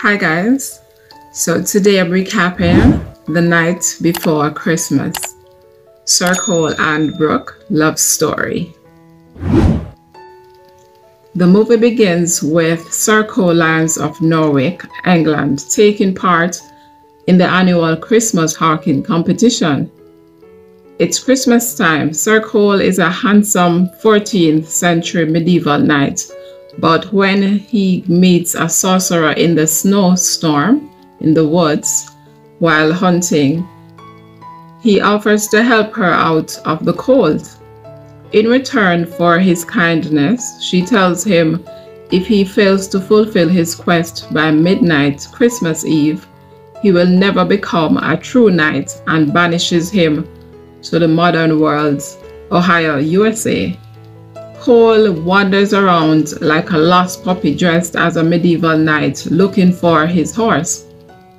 Hi guys, so today I'm recapping the night before Christmas, Sir Cole and Brooke love story. The movie begins with Sir Cole lands of Norwich, England, taking part in the annual Christmas hawking competition. It's Christmas time. Sir Cole is a handsome 14th century medieval knight, but when he meets a sorcerer in the snowstorm in the woods while hunting, he offers to help her out of the cold. In return for his kindness, she tells him if he fails to fulfill his quest by midnight Christmas Eve, he will never become a true knight, and banishes him to the modern world's Ohio, USA. Cole wanders around like a lost puppy dressed as a medieval knight looking for his horse.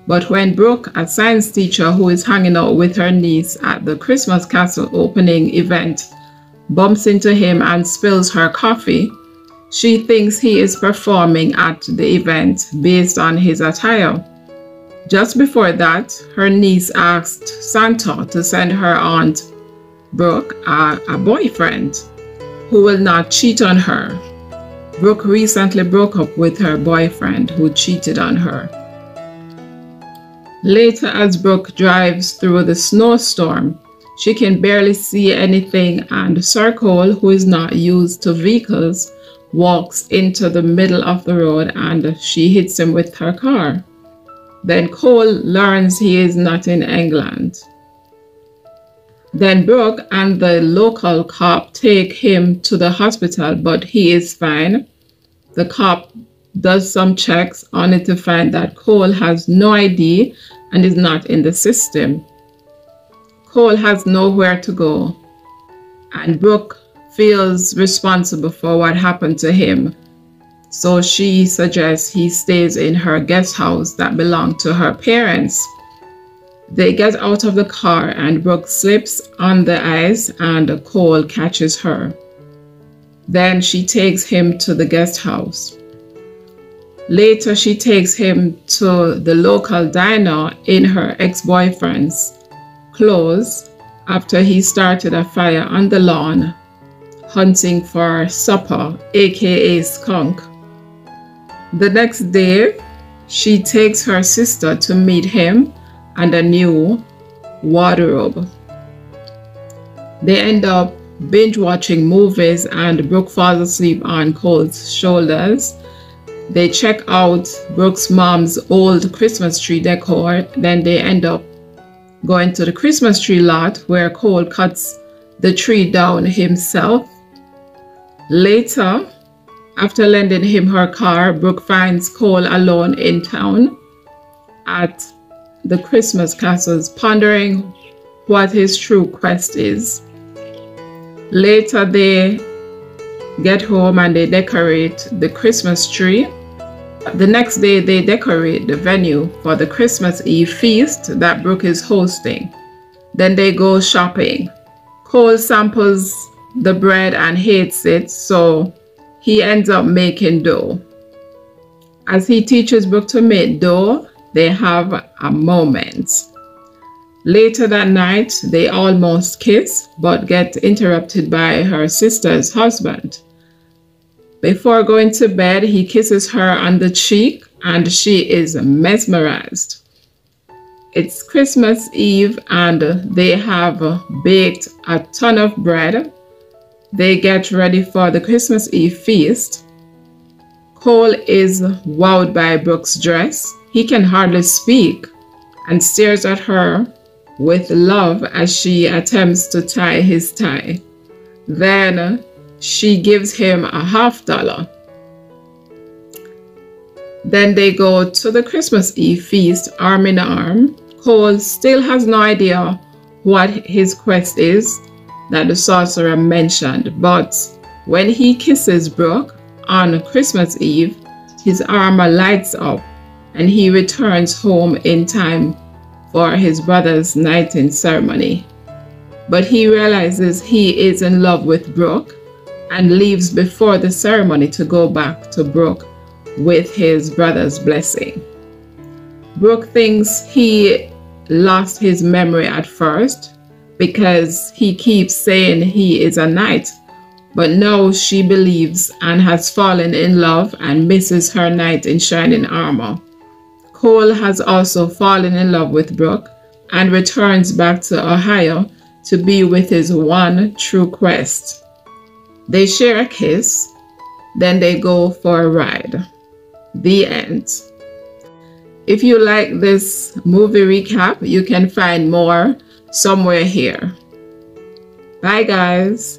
But when Brooke, a science teacher who is hanging out with her niece at the Christmas Castle opening event, bumps into him and spills her coffee, she thinks he is performing at the event based on his attire. Just before that, her niece asked Santa to send her aunt Brooke a boyfriend who will not cheat on her. Brooke recently broke up with her boyfriend who cheated on her. Later, as Brooke drives through the snowstorm, she can barely see anything, and Sir Cole, who is not used to vehicles, walks into the middle of the road and she hits him with her car. Then Cole learns he is not in England. Then Brooke and the local cop take him to the hospital, but he is fine. The cop does some checks on it to find that Cole has no ID and is not in the system. Cole has nowhere to go, and Brooke feels responsible for what happened to him. So she suggests he stays in her guest house that belonged to her parents. They get out of the car and Brooke slips on the ice and Cole catches her. Then she takes him to the guest house. Later, she takes him to the local diner in her ex-boyfriend's clothes after he started a fire on the lawn hunting for supper, aka skunk. The next day, she takes her sister to meet him and a new wardrobe. They end up binge watching movies and Brooke falls asleep on Cole's shoulders. They check out Brooke's mom's old Christmas tree decor. Then they end up going to the Christmas tree lot where Cole cuts the tree down himself. Later, after lending him her car, Brooke finds Cole alone in town at the Christmas castles, pondering what his true quest is. Later, they get home and they decorate the Christmas tree. The next day, they decorate the venue for the Christmas Eve feast that Brooke is hosting. Then they go shopping. Cole samples the bread and hates it, so he ends up making dough. As he teaches Brooke to make dough, they have a moment. Later that night, they almost kiss, but get interrupted by her sister's husband. Before going to bed, he kisses her on the cheek, and she is mesmerized. It's Christmas Eve, and they have baked a ton of bread. They get ready for the Christmas Eve feast. Cole is wowed by Brooke's dress. He can hardly speak and stares at her with love as she attempts to tie his tie. Then she gives him a $50. Then they go to the Christmas Eve feast arm in arm. Cole still has no idea what his quest is that the sorcerer mentioned, but when he kisses Brooke on Christmas Eve, his armor lights up and he returns home in time for his brother's knighting ceremony. But he realizes he is in love with Brooke and leaves before the ceremony to go back to Brooke with his brother's blessing. Brooke thinks he lost his memory at first because he keeps saying he is a knight, but now she believes and has fallen in love and misses her knight in shining armor. Cole has also fallen in love with Brooke and returns back to Ohio to be with his one true quest. They share a kiss, then they go for a ride. The end. If you like this movie recap, you can find more somewhere here. Bye, guys.